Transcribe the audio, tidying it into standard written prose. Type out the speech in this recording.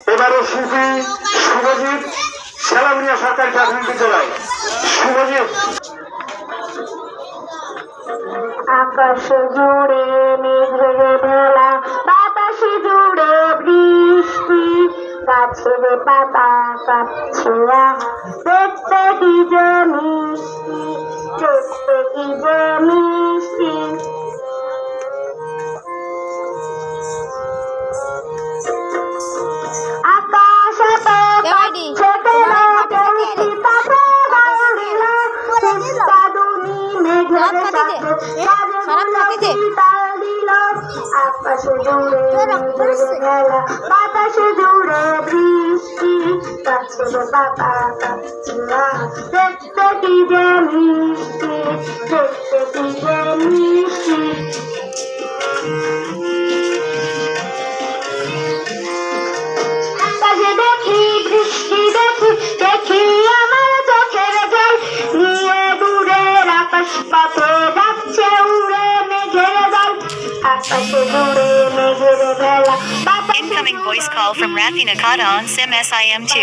এবারে শিল্পী শুভজিৎ সেলামিয়া সরকারি প্রাথমিক বিদ্যালয়। শুভজিৎ। আকাশে জুড়ে মেঘের ভেলা, বাতাসে জুড়ে বৃষ্টি, গাছের পাতা কাঁপছে দেখতে কি যে মিষ্টি, দেখতে কি যে মিষ্টি। আকাশ এত কাঁপছে কেন, কেউ কি তাতে গাউরিল, কাঁদুনি মেঘের সাথে কাজে তাল দিল। আকাশে জুড়ে মেঘের ভেলা, বাতাসে জুড়ে বৃষ্টি, গাছের পাতা কাঁপছে দেখতে কি যে মিষ্টি, দেখতে কি যে মিষ্টি। আকাশে দেখি বৃষ্টি, দেখি দেখি আমার চোখের জল, নিয়ে দূরের আকাশ পথে যাচ্ছে উড়ে মেঘের দল। আকাশে জুড়ে মেঘের ভেলা, Incoming voice call from Rafi Nakata on SIM SIM2.